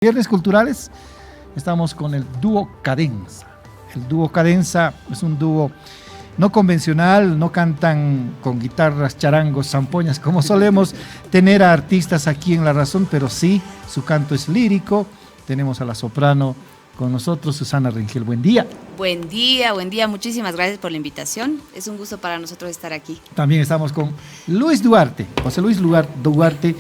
Viernes culturales, estamos con el dúo Cadenza. El dúo Cadenza es un dúo no convencional, no cantan con guitarras, charangos, zampoñas, como solemos tener a artistas aquí en La Razón, pero sí, su canto es lírico. Tenemos a la soprano con nosotros, Susana Rengel. Buen día. Buen día, muchísimas gracias por la invitación. Es un gusto para nosotros estar aquí. También estamos con Luis Duarte, José Luis Duarte.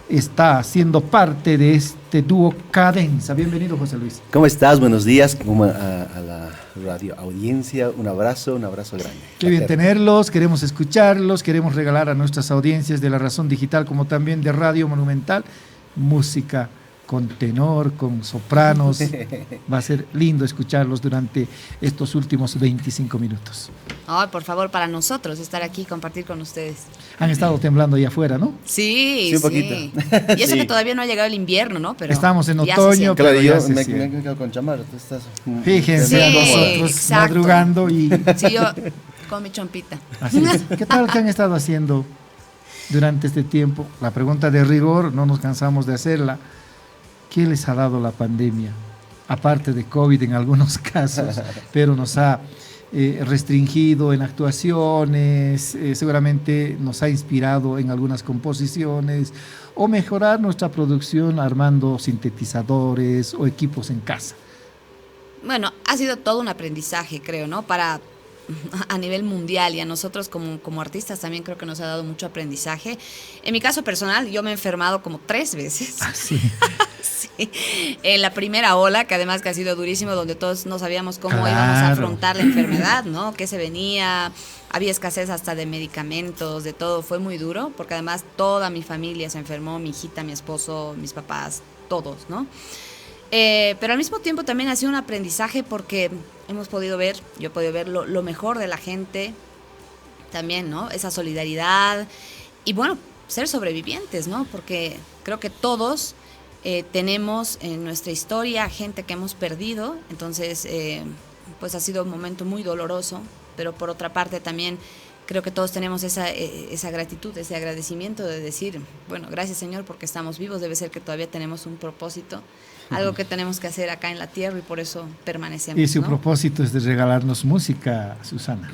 Está siendo parte de este dúo Cadenza. Bienvenido, José Luis. ¿Cómo estás? Buenos días a la radio audiencia. Un abrazo grande. Qué bien tenerlos, queremos escucharlos, queremos regalar a nuestras audiencias de La Razón Digital, como también de Radio Monumental, música con tenor, con sopranos. Va a ser lindo escucharlos durante estos últimos 25 minutos. Ay, por favor, para nosotros estar aquí y compartir con ustedes. Han estado temblando allá afuera, ¿no? Sí, un poquito. Y eso Sí. que todavía no ha llegado el invierno, ¿no? Pero estamos en ya se otoño, siente. Claro, pero yo ya se me siente. he quedado con chamarra. Tú estás. Fíjense, Sí, nosotros exacto. madrugando y... Sí, yo con mi chompita. Así es. ¿Qué tal que han estado haciendo durante este tiempo? La pregunta de rigor, no nos cansamos de hacerla. ¿Qué les ha dado la pandemia? Aparte de COVID en algunos casos, pero nos ha restringido en actuaciones, seguramente nos ha inspirado en algunas composiciones, o mejorar nuestra producción armando sintetizadores o equipos en casa. Bueno, ha sido todo un aprendizaje, creo, ¿no? A nivel mundial, y a nosotros como artistas también creo que nos ha dado mucho aprendizaje. En mi caso personal, yo me he enfermado como 3 veces. Ah, sí. Sí. En la primera ola, que además que ha sido durísimo, donde todos no sabíamos cómo Claro. íbamos a afrontar la enfermedad, ¿no? ¿Qué se venía? Había escasez hasta de medicamentos, de todo. Fue muy duro, porque además toda mi familia se enfermó, mi hijita, mi esposo, mis papás, todos, ¿no? Pero al mismo tiempo también ha sido un aprendizaje porque yo he podido ver lo mejor de la gente también, ¿no? Esa solidaridad y bueno, ser sobrevivientes, ¿no? Porque creo que todos tenemos en nuestra historia gente que hemos perdido, entonces pues ha sido un momento muy doloroso, pero por otra parte también creo que todos tenemos esa gratitud, ese agradecimiento de decir, bueno, gracias Señor porque estamos vivos, debe ser que todavía tenemos un propósito, algo que tenemos que hacer acá en la tierra y por eso permanecemos. Y su ¿no? propósito es de regalarnos música, Susana.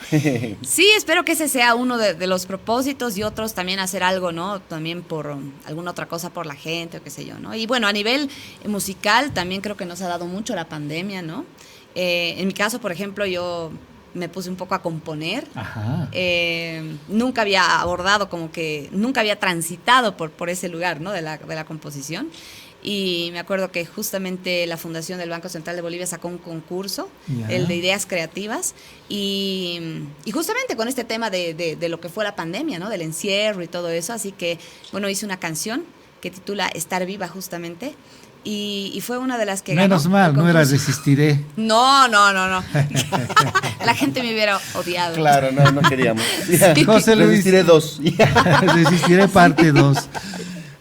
Sí, espero que ese sea uno de los propósitos y otros también hacer algo, ¿no? También por alguna otra cosa por la gente o qué sé yo, ¿no? Y bueno, a nivel musical también creo que nos ha dado mucho la pandemia, ¿no? En mi caso, por ejemplo, yo me puse un poco a componer. Ajá. Nunca había abordado, nunca había transitado por ese lugar, ¿no? de la composición. Y me acuerdo que justamente la Fundación del Banco Central de Bolivia sacó un concurso, Ya. el de ideas creativas, y justamente con este tema de lo que fue la pandemia, ¿no? Del encierro y todo eso. Así que, bueno, hice una canción que titula Estar Viva justamente, y fue una de las que Menos ganó mal, el no era concurso. Resistiré. No. La gente me hubiera odiado. Claro, no queríamos. José Luis. Resistiré 2. Resistiré parte 2.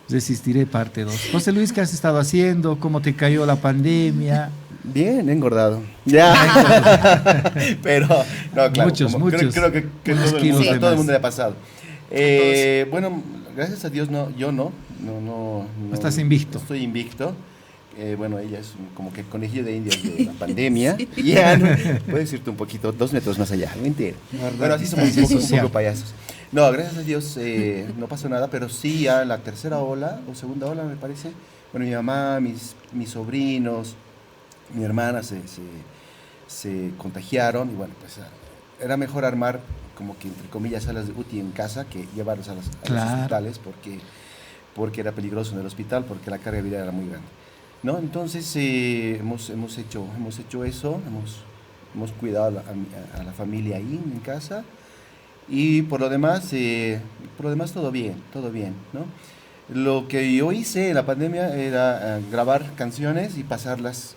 Resistiré parte 2. José Luis, ¿qué has estado haciendo? ¿Cómo te cayó la pandemia? Bien, he engordado. Ya. Pero, no, claro. Muchos. Creo que Unos kilos de a todo más. el mundo le ha pasado. Bueno, gracias a Dios, yo no. Estás invicto. Estoy invicto. Bueno, ella es como que el conejillo de indias de la pandemia. Ya, no, puedes irte un poquito, 2 metros más allá. Mentira. Bueno, así somos un poco payasos. No, gracias a Dios no pasó nada, pero sí ya la tercera ola o segunda ola me parece. Bueno, mi mamá, mis sobrinos, mi hermana se contagiaron y bueno, pues era mejor armar como que entre comillas salas de UTI en casa que llevarlos a los hospitales porque era peligroso en el hospital, porque la carga viral era muy grande, ¿no? Entonces hemos hecho eso, hemos cuidado a la familia ahí en casa. Y por lo demás todo bien, ¿no? Lo que yo hice en la pandemia era grabar canciones y pasarlas,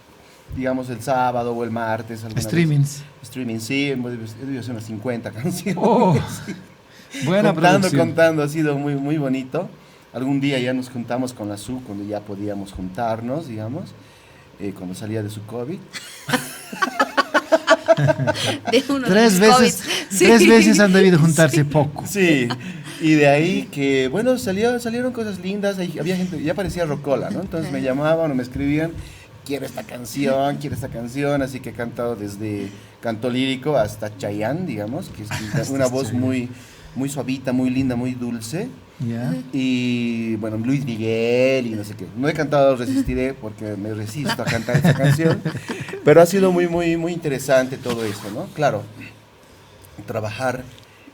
digamos, el sábado o el martes. Streamings. Streaming, sí, he debido hacer unas 50 canciones. Oh, buena producción. Contando, ha sido muy, muy bonito. Algún día ya nos juntamos con la SU, cuando ya podíamos juntarnos, digamos, cuando salía de su COVID. De uno de Tres los veces, COVID. Sí. 3 veces han debido juntarse poco. Sí, Y de ahí que, bueno, salieron cosas lindas, había gente, ya parecía rocola, ¿no? Entonces me llamaban o me escribían, quiero esta canción, así que he cantado desde canto lírico hasta Chayanne, digamos, que es una voz muy, muy suavita, muy linda, muy dulce. Ya. Y bueno, Luis Miguel y no sé qué. No he cantado Resistiré porque me resisto a cantar esa canción, pero ha sido muy, muy, muy interesante todo eso, ¿no? Claro, trabajar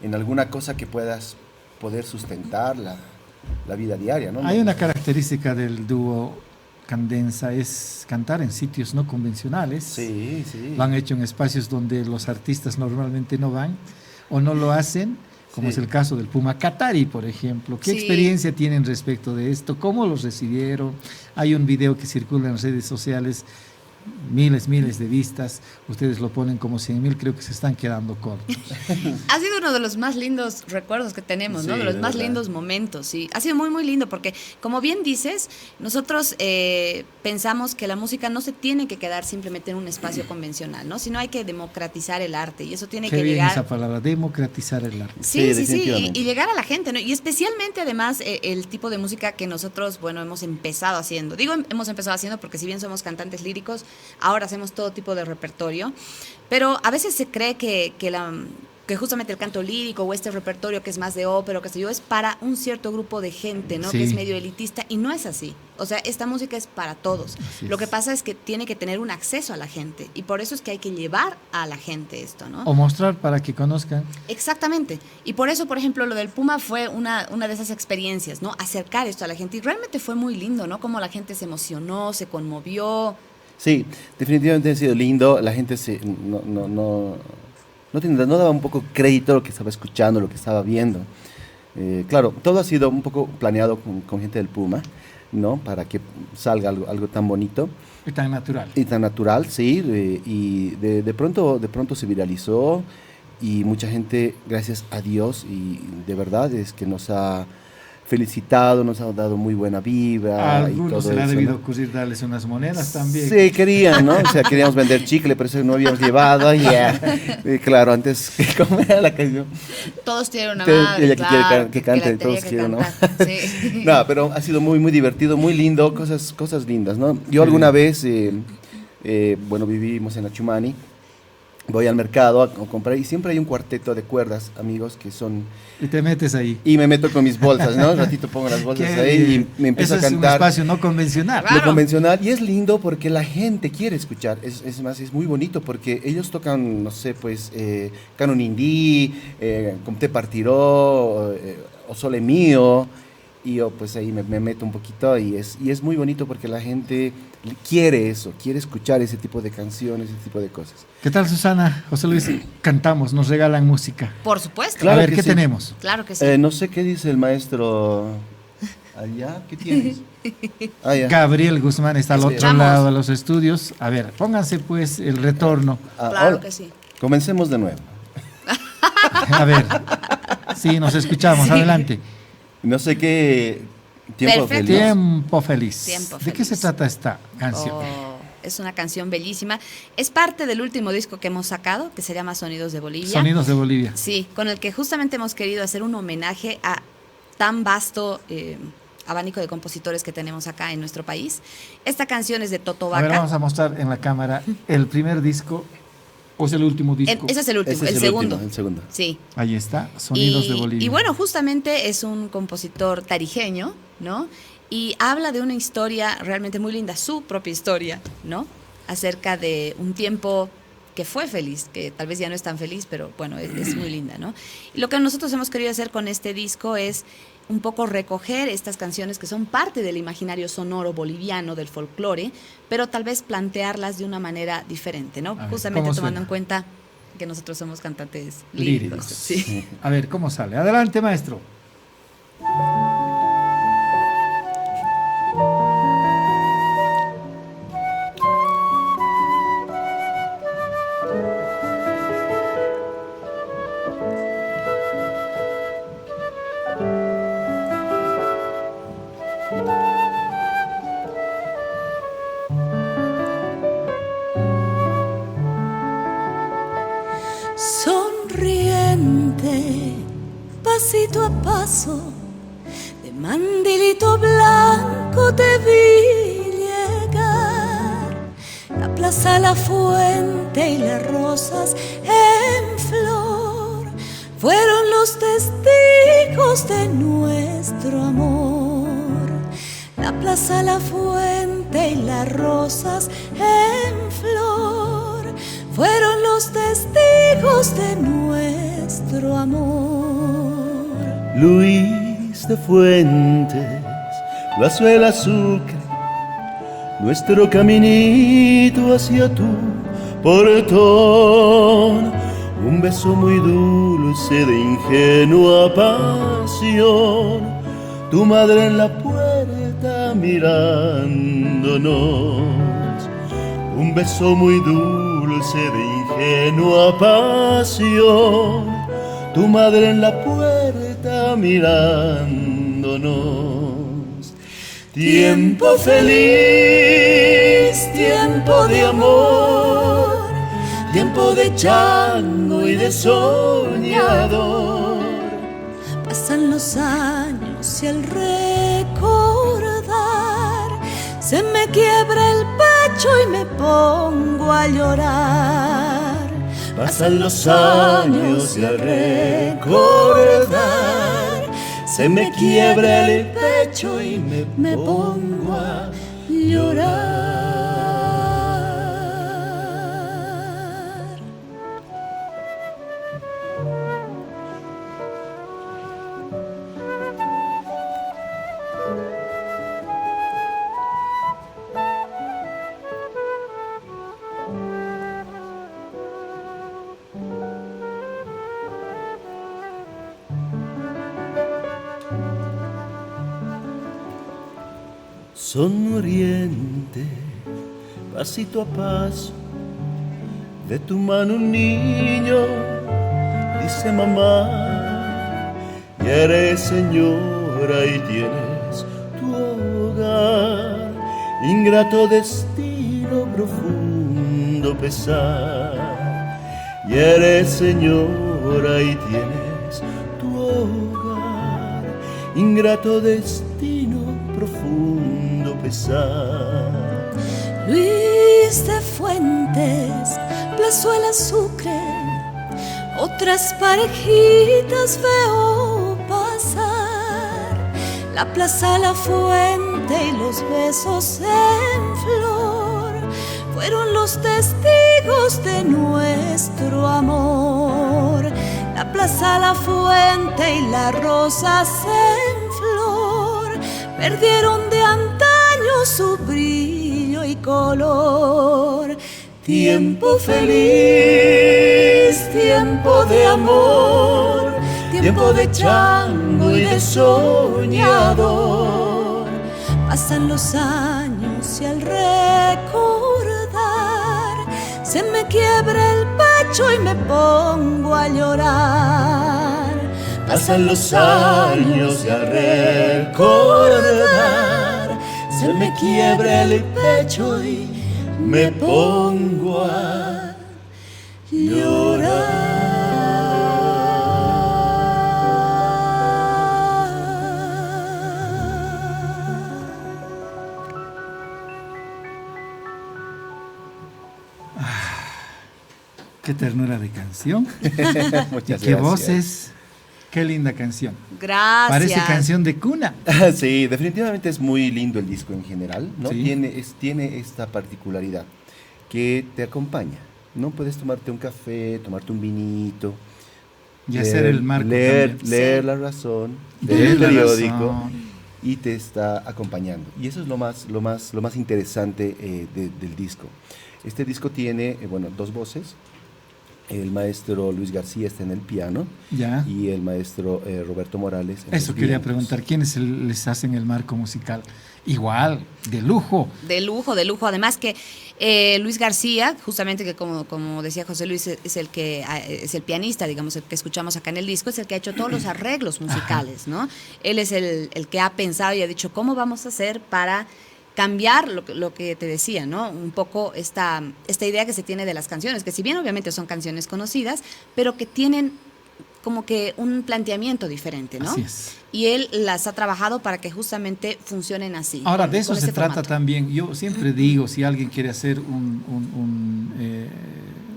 en alguna cosa que puedas poder sustentar la vida diaria, ¿no? Hay una característica del dúo Candensa, es cantar en sitios no convencionales. Sí, sí. Lo han hecho en espacios donde los artistas normalmente no van o no lo hacen, como Sí. es el caso del Puma Katari, por ejemplo. ¿Qué Sí. experiencia tienen respecto de esto? ¿Cómo los recibieron? Hay un video que circula en las redes sociales, miles de vistas. Ustedes lo ponen como 100,000, creo que se están quedando cortos. Ha sido uno de los más lindos recuerdos que tenemos, ¿no? Sí, De los de más verdad. lindos momentos, sí. Ha sido muy, muy lindo porque, como bien dices, nosotros pensamos que la música no se tiene que quedar simplemente en un espacio convencional, ¿no? Sino hay que democratizar el arte y eso tiene Qué que bien llegar... esa palabra, democratizar el arte. Sí, Sí, sí, sí, definitivamente. y llegar a la gente, ¿no? Y especialmente además el tipo de música que nosotros, bueno, hemos empezado haciendo. Digo, hemos empezado haciendo porque si bien somos cantantes líricos, ahora hacemos todo tipo de repertorio, pero a veces se cree que justamente el canto lírico o este repertorio que es más de ópera, o qué sé yo, es para un cierto grupo de gente, ¿no? Sí. Que es medio elitista y no es así. O sea, esta música es para todos. Así Lo que es. pasa es que tiene que tener un acceso a la gente y por eso es que hay que llevar a la gente esto, ¿no? O mostrar para que conozcan. Exactamente. Y por eso, por ejemplo, lo del Puma fue una de esas experiencias, ¿no? Acercar esto a la gente. Y realmente fue muy lindo, ¿no? Como la gente se emocionó, se conmovió. Sí, definitivamente ha sido lindo. La gente no daba un poco crédito a lo que estaba escuchando, lo que estaba viendo. Claro, todo ha sido un poco planeado con gente del Puma, ¿no? Para que salga algo tan bonito Y tan natural. y tan natural, sí. Y de pronto se viralizó y mucha gente, gracias a Dios, y de verdad es que nos ha felicitado, nos ha dado muy buena vibra. A y algunos todo se le ha eso, debido ¿no? ocurrir darles unas monedas también. Sí, querían, ¿no? O sea, queríamos vender chicle, pero eso no habíamos llevado, ya. Claro, antes, ¿cómo era la canción? Todos tienen una Ella madre, que quiere claro, que cante, la tenía todos que quieren, ¿no? cantar, sí. No, pero ha sido muy, muy divertido, muy lindo, cosas lindas, ¿no? Yo alguna vez, bueno, vivimos en Achumani, voy al mercado a comprar y siempre hay un cuarteto de cuerdas, amigos, que son... Y te metes ahí. Y me meto con mis bolsas, ¿no? Un ratito pongo las bolsas Qué ahí bien. y me empiezo Eso a es un cantar. espacio no convencional. Claro. Lo convencional, y es lindo porque la gente quiere escuchar, es más, es muy bonito porque ellos tocan, no sé, pues, canon indie, Comte Partiró, o Sole Mío, y yo pues ahí me meto un poquito y es muy bonito porque la gente quiere eso, quiere escuchar ese tipo de canciones, ese tipo de cosas. ¿Qué tal, Susana? José Luis, cantamos, nos regalan música. Por supuesto. Claro A ver, que ¿qué sí. tenemos? Claro que sí. No sé qué dice el maestro allá, ¿qué tienes? Ah, ya. Gabriel Guzmán está al otro Escuchamos. lado de los estudios. A ver, pónganse pues el retorno. Ah, Claro ahora, que sí. Comencemos de nuevo. A ver. Sí, nos escuchamos. Sí. Adelante. No sé qué tiempo Perfecto. feliz. Tiempo feliz. Tiempo ¿De qué se feliz. trata esta canción? Oh, es una canción bellísima. Es parte del último disco que hemos sacado, que se llama Sonidos de Bolivia. Sonidos de Bolivia. Sí, con el que justamente hemos querido hacer un homenaje a tan vasto abanico de compositores que tenemos acá en nuestro país. Esta canción es de Toto A ver, Vaca. vamos a mostrar en la cámara el primer disco o es el último disco. Ese es el último, Ese es el segundo. último, el segundo. Sí. Ahí está, Sonidos de Bolivia. Y bueno, justamente es un compositor tarijeño, ¿no? Y habla de una historia realmente muy linda, su propia historia, ¿no? Acerca de un tiempo que fue feliz, que tal vez ya no es tan feliz, pero bueno, es muy linda, ¿no? Y lo que nosotros hemos querido hacer con este disco es un poco recoger estas canciones que son parte del imaginario sonoro boliviano, del folclore, pero tal vez plantearlas de una manera diferente, ¿no? A ver, Justamente ¿cómo tomando suena? en cuenta que nosotros somos cantantes líricos. Líricos. Sí. A ver, ¿cómo sale? Adelante, maestro. Sonriente, pasito a paso, de mandilito blanco te vi llegar. La plaza, la fuente y las rosas en flor fueron los testigos de nuestro amor. La plaza, la fuente y las rosas en flor fueron los testigos de nuestro amor. Luis de Fuentes, Plazuela Sucre, nuestro caminito hacia tu portón. Un beso muy dulce de ingenua pasión, tu madre en la puerta mirándonos. Un beso muy dulce de ingenua pasión, tu madre en la puerta mirándonos. Tiempo feliz, tiempo de amor, tiempo de chango y de soñador. Pasan los años y al recordar se me quiebra el pecho y me pongo a llorar. Pasan los años y al recordar se me quiebra el pecho y me pongo a llorar. Sonriente, pasito a paso, de tu mano un niño dice mamá, y eres señora y tienes tu hogar. Ingrato destino, profundo pesar, y eres señora y tienes tu hogar. Ingrato destino, profundo pesar. Luis de Fuentes, Plazuela Sucre, otras parejitas veo pasar. La plaza, la fuente y los besos en flor fueron los testigos de nuestro amor. La plaza, la fuente y las rosas en flor perdieron de antaño su brillo y color. Tiempo feliz, tiempo de amor, tiempo de chango y de soñador. Pasan los años y al recordar se me quiebra el pecho y me pongo a llorar. Pasan los años y al recordar se me quiebra el pecho y me pongo a llorar. Qué ternura de canción. Muchas Y qué gracias. voces. Qué linda canción. Gracias. Parece canción de cuna. Sí, definitivamente es muy lindo el disco en general, ¿no? Sí. Tiene esta particularidad que te acompaña, ¿no? Puedes tomarte un café, tomarte un vinito. Y hacer el marco leer, también. leer Sí. La Razón, Leer leer el La periódico Razón. y te está acompañando. Y eso es lo más interesante del disco. Este disco tiene, dos voces. El maestro Luis García está en el piano Ya. y el maestro Roberto Morales en Eso los quería vientos. preguntar. ¿Quiénes les hacen el marco musical? Igual, de lujo. De lujo, de lujo. Además que Luis García, justamente que como decía José Luis, es el pianista, digamos, el que escuchamos acá en el disco, es el que ha hecho todos los arreglos musicales, ¿no? Él es el que ha pensado y ha dicho, ¿cómo vamos a hacer para cambiar lo que te decía, ¿no? Un poco esta idea que se tiene de las canciones, que si bien obviamente son canciones conocidas, pero que tienen como que un planteamiento diferente, ¿no? Así es. Y él las ha trabajado para que justamente funcionen así. Ahora, de eso con se ese trata formato. también. Yo siempre digo, si alguien quiere hacer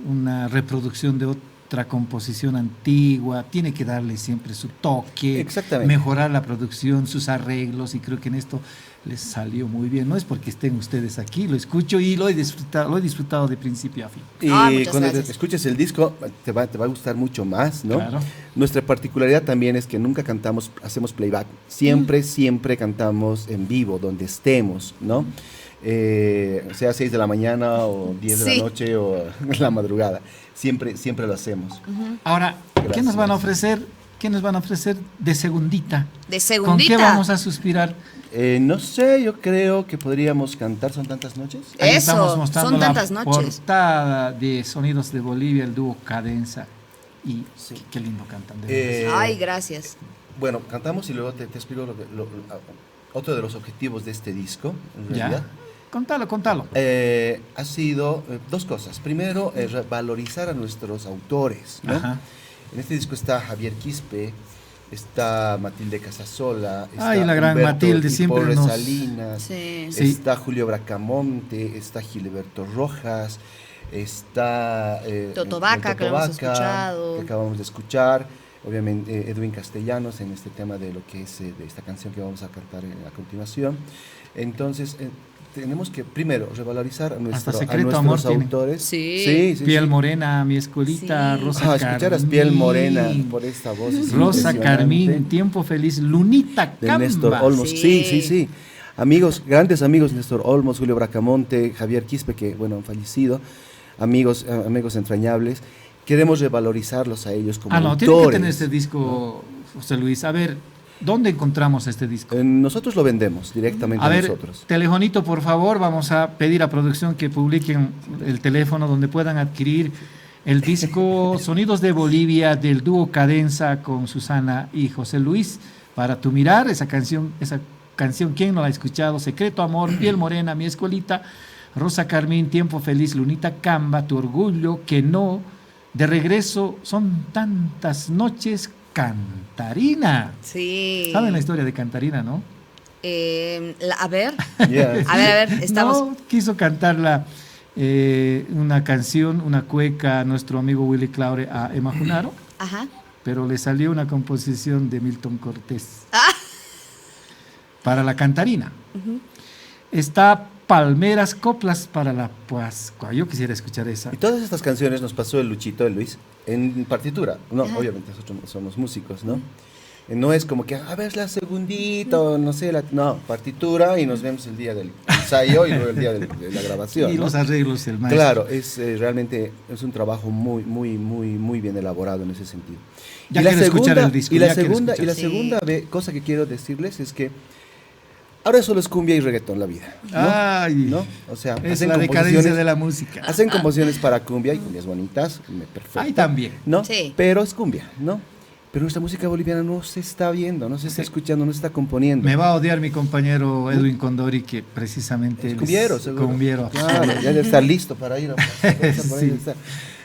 una reproducción de otra composición antigua, tiene que darle siempre su toque, Exactamente. mejorar la producción, sus arreglos, y creo que en esto les salió muy bien. No es porque estén ustedes aquí, lo escucho y lo he disfrutado de principio a fin. Y Muchas cuando gracias. escuches el disco, te va a gustar mucho más, ¿no? Claro. Nuestra particularidad también es que nunca hacemos playback. Siempre cantamos en vivo, donde estemos, ¿no? Sea 6 de la mañana o 10 de Sí. la noche o la madrugada. Siempre lo hacemos. Ahora, ¿qué Gracias. nos van a ofrecer? ¿Qué nos van a ofrecer de segundita? De ¿Con segundita. qué vamos a suspirar? No sé, yo creo que podríamos cantar Son Tantas Noches. Ahí Eso, estamos mostrando son la tantas noches. portada de Sonidos de Bolivia, el dúo Cadenza. Y qué lindo cantan. De verdad. Ay, gracias. Bueno, cantamos y luego te explico otro de los objetivos de este disco, en realidad. ¿Ya? Contalo. Ha sido dos cosas. Primero, valorizar a nuestros autores, ¿no? Ajá. En este disco está Javier Quispe, está Matilde Casasola, está Ay, la gran Humberto Matilde, siempre Iporre nos- Salinas, Sí. Sí. está Julio Bracamonte, está Gilberto Rojas, está Toto Vaca, que lo hemos Vaca, escuchado. que acabamos de escuchar, obviamente Edwin Castellanos en este tema de lo que es de esta canción que vamos a cantar a continuación. Entonces, tenemos que primero revalorizar a, Hasta a Secreto Amor nuestros tiene. autores. Sí. Piel Morena, mi escuelita, Sí. Rosa Carmín. Escucharas Piel Morena por esta voz. es Rosa impresionante. Carmín, Tiempo Feliz, Lunita De Néstor Camba. Olmos. Sí. Sí. Amigos, grandes amigos, Néstor Olmos, Julio Bracamonte, Javier Quispe, que bueno, han fallecido. Amigos entrañables. Queremos revalorizarlos a ellos como Ah, no, autores. tiene que tener este disco, José Luis. A ver, ¿dónde encontramos este disco? Nosotros lo vendemos directamente A a ver, nosotros. telefonito, por favor, vamos a pedir a producción que publiquen el teléfono donde puedan adquirir el disco Sonidos de Bolivia del dúo Cadenza con Susana y José Luis. Para tu mirar, esa canción, ¿quién no la ha escuchado? Secreto Amor, Piel Morena, Mi Escuelita, Rosa Carmín, Tiempo Feliz, Lunita Camba, Tu Orgullo, Que No, De Regreso, Son Tantas Noches, Cantarina. Sí. ¿Saben la historia de Cantarina, no? A ver, Yeah. a ver, estamos. No, quiso cantarla una canción, una cueca a nuestro amigo Willy Claure a Emma Junaro, Ajá. pero le salió una composición de Milton Cortés Ah. para la Cantarina. Está Palmeras, Coplas para la Pascua. Yo quisiera escuchar esa. Y todas estas canciones nos pasó el Luchito, el Luis, en partitura. No, obviamente nosotros somos músicos, ¿no? No es como que, a ver, la segundita, o no sé, no, partitura y nos vemos el día del ensayo y luego el día de la grabación. Y ¿no? los arreglos, el maestro. Claro, es realmente es un trabajo muy bien elaborado en ese sentido. Ya quiero escuchar el disco, Y la ya quiero segunda, escuchar. Sí. cosa que quiero decirles es que ahora solo es cumbia y reggaetón la vida. ¿no? Ay, ¿No? O sea, es hacen la decadencia composiciones, de la música. hacen composiciones para cumbia y cumbias bonitas, perfecto. Ahí también. ¿No? Sí. Pero es cumbia, ¿no? Pero nuestra música boliviana no se está viendo, no se está escuchando, no se está componiendo. Me va a odiar mi compañero Edwin Condori, que precisamente Es él cumbiero, seguro. cumbiero. Claro, ya debe estar listo para ir a Sí.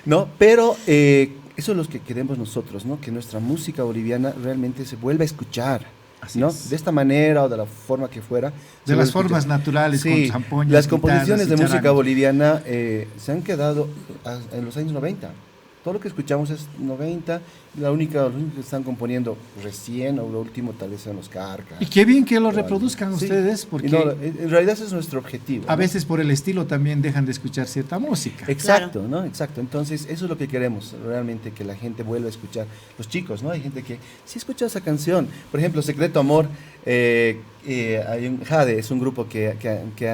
No, pero eso es lo que queremos nosotros, ¿no? Que nuestra música boliviana realmente se vuelva a escuchar, Así ¿no? es. De esta manera o de la forma que fuera. se De vuelva las a escuchar. formas naturales, Sí, con zampoñas, las guitarras composiciones y de música charangos. boliviana se han quedado en los años 90. Todo lo que escuchamos es 90, lo único que están componiendo recién o lo último tal vez sean los Carcas. Y qué bien que lo Claro. reproduzcan Sí. ustedes, Y porque no, en realidad ese es nuestro objetivo. a ¿no? veces por el estilo también dejan de escuchar cierta música. Exacto, ¿no? Exacto. Entonces, eso es lo que queremos, realmente, que la gente vuelva a escuchar. Los chicos, ¿no? Hay gente que sí escucha esa canción. Por ejemplo, Secreto Amor, hay Jade, es un grupo que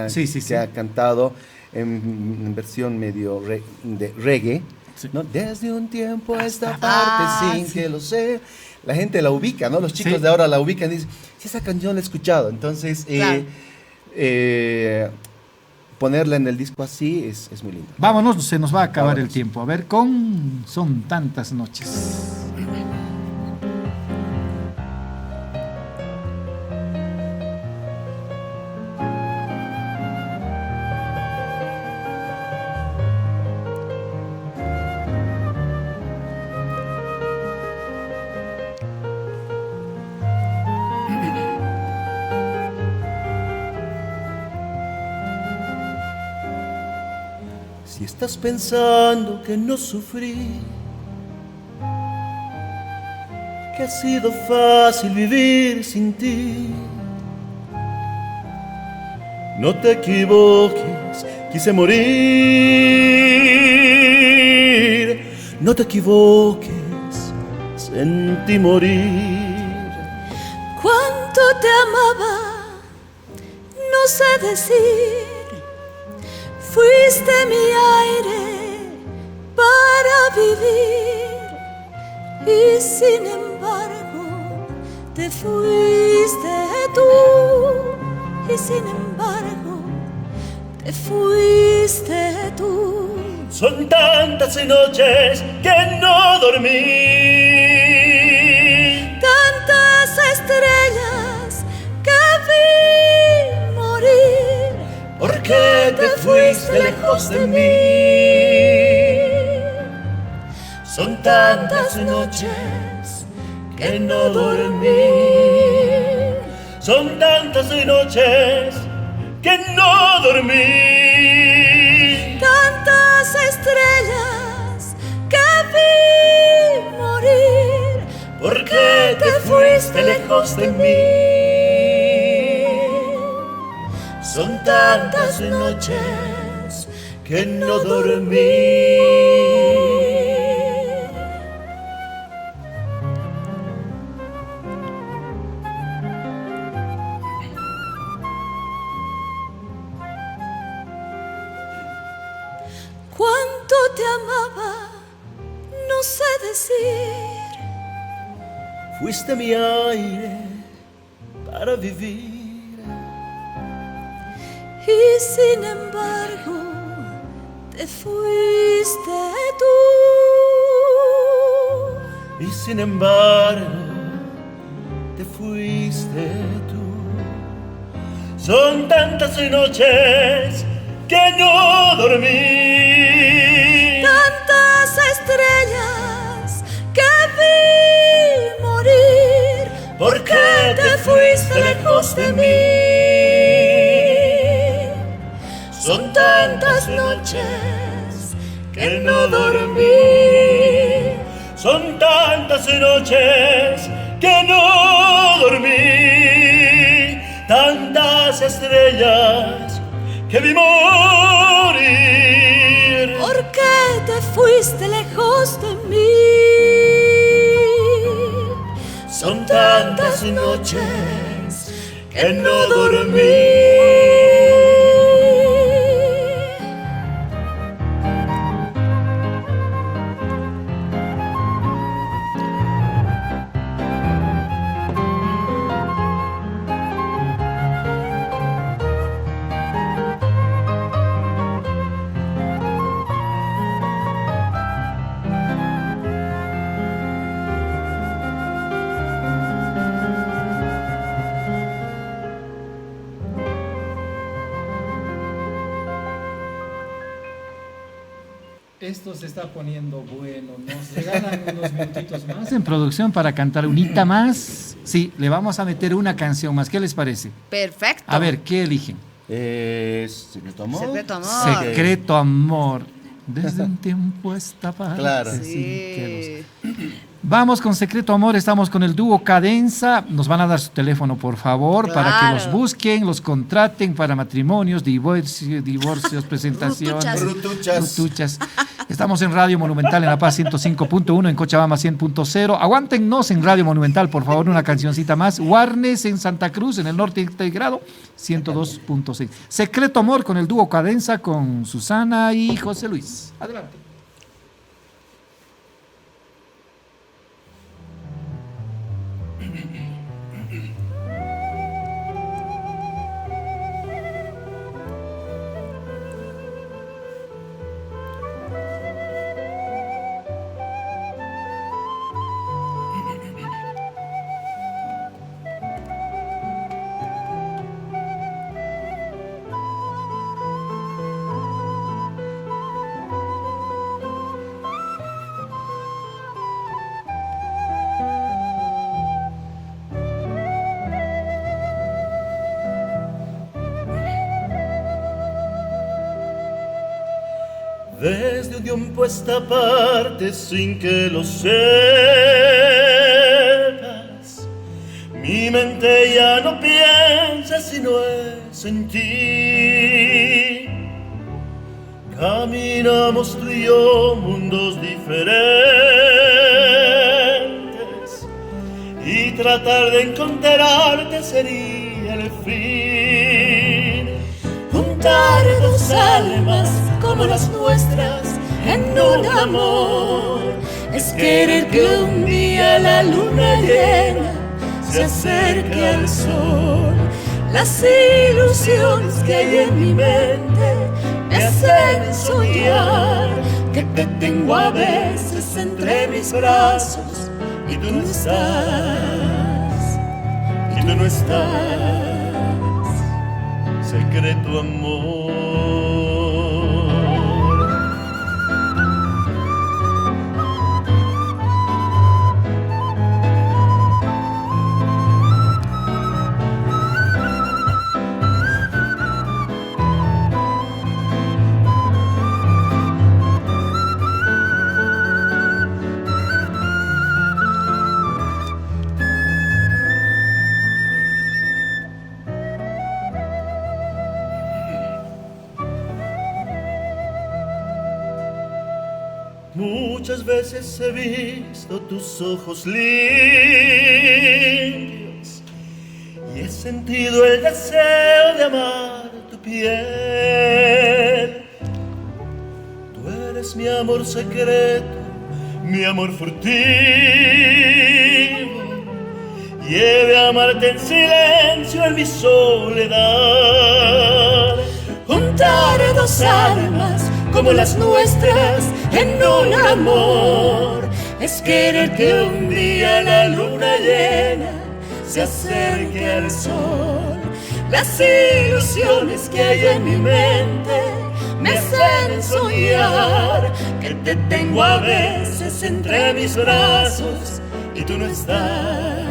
Sí. ha cantado en versión medio de reggae, Sí. ¿no? Desde un tiempo a esta parte, sin sí. que lo sé. La gente la ubica, ¿no? Los chicos Sí. de ahora la ubican y dicen, sí, esa canción la he escuchado. Entonces, Claro. ponerla en el disco así es muy lindo. Vámonos, se nos va a acabar Vámonos. el tiempo. A ver, Son Tantas Noches. Si estás pensando que no sufrí, que ha sido fácil vivir sin ti, no te equivoques, quise morir. No te equivoques, sentí morir. Cuánto te amaba, no sé decir. Fuiste mi aire para vivir y sin embargo te fuiste tú. Y sin embargo te fuiste tú. Son tantas noches que no dormí, tantas estrellas que vi morir. ¿por qué te fuiste lejos de mí? Son tantas noches que no dormí, son tantas noches que no dormí, tantas estrellas que vi morir. ¿por qué te fuiste lejos de mí? Son tantas noches que no dormí. Cuánto te amaba, no sé decir. Fuiste mi aire para vivir Y sin embargo te fuiste tú. y sin embargo te fuiste tú. Son tantas noches que no dormí, Tantas estrellas que vi morir. ¿por qué te fuiste lejos de mí? Son tantas noches que no dormí, son tantas noches que no dormí, tantas estrellas que vi morir. ¿Por qué te fuiste lejos de mí? Son tantas noches que no dormí. Esto se está poniendo bueno. Nos regalan unos minutitos más en producción para cantar unita más. Sí, le vamos a meter una canción más. ¿Qué les parece? Perfecto. A ver, ¿qué eligen? ¿Secreto Amor? Secreto Amor. Secreto Amor. Desde un tiempo esta parte. Claro. sin Sí. que los- Vamos con Secreto Amor, estamos con el dúo Cadenza. Nos van a dar su teléfono, por favor, para que Claro. los busquen, los contraten para matrimonios, divorcios, presentaciones. Rutuchas. Rutuchas. Estamos en Radio Monumental en La Paz 105.1, en Cochabamba 100.0. Aguántennos en Radio Monumental, por favor, una cancioncita más. Warnes en Santa Cruz, en el norte integrado, 102.6. Secreto Amor con el dúo Cadenza, con Susana y José Luis. Adelante. Desde un tiempo a esta parte sin que lo sepas, mi mente ya no piensa si no es en ti. Caminamos tú y yo mundos diferentes y tratar de encontrarte sería el fin. Juntar dos almas como las nuestras en un amor es querer que un día la luna llena se acerque al sol. Las ilusiones que hay en mi mente me hacen soñar que te tengo a veces entre mis brazos y tú no estás, y tú no estás. Secreto amor. Muchas veces he visto tus ojos limpios y he sentido el deseo de amar tu piel. Tú eres mi amor secreto, mi amor furtivo. Y he de amarte en silencio en mi soledad. Juntar dos almas como las nuestras en un amor es querer que un día la luna llena se acerque al sol. Las ilusiones que hay en mi mente me hacen soñar que te tengo a veces entre mis brazos y tú no estás,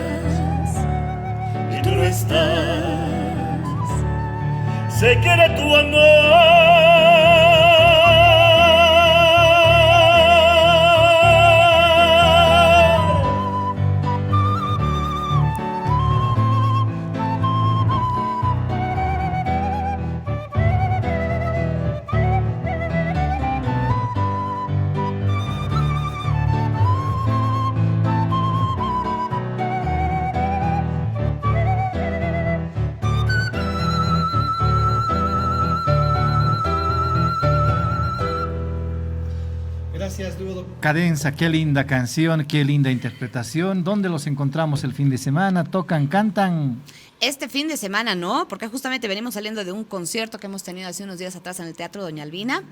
y tú no estás. Sé que era tu amor. Gracias, Dudo. Cadenza, qué linda canción, qué linda interpretación. ¿Dónde los encontramos el fin de semana? ¿Tocan, cantan? Este fin de semana no, porque justamente venimos saliendo de un concierto que hemos tenido hace unos días atrás en el Teatro Doña Albina.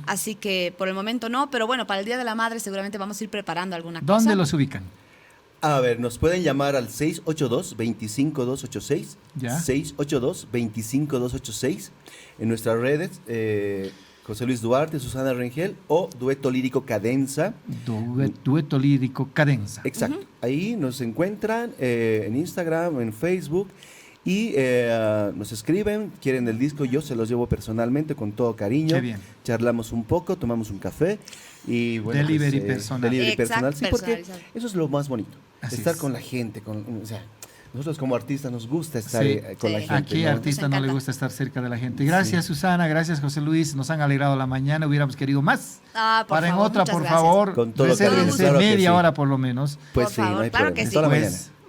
Así que por el momento no, pero bueno, para el Día de la Madre seguramente vamos a ir preparando alguna cosa. ¿Dónde los ubican? A ver, nos pueden llamar al 682-25286. ¿Ya? 682-25286. En nuestras redes, José Luis Duarte, Susana Rengel o Dueto Lírico Cadenza. Dueto Lírico Cadenza. Exacto. Ahí nos encuentran en Instagram, en Facebook y nos escriben, quieren el disco, yo se los llevo personalmente con todo cariño. Qué bien. Charlamos un poco, tomamos un café y bueno, Delivery personal. Delivery Exacto, personal, sí, porque personalizado. eso es lo más bonito. Así estar es. con la gente, o sea, nosotros como artistas nos gusta estar Sí. con la Sí. gente. ¿A qué ¿no? artista no le encanta. gusta estar cerca de la gente? Gracias, Susana, gracias, José Luis. Nos han alegrado la mañana, hubiéramos querido más. Ah, por Para en favor, otra, muchas por gracias. favor, Con todo resérvense cariño, claro que media sí. hora por lo menos. Pues Por sí, no favor, hay claro problema. que sí. Toda la Pues, mañana.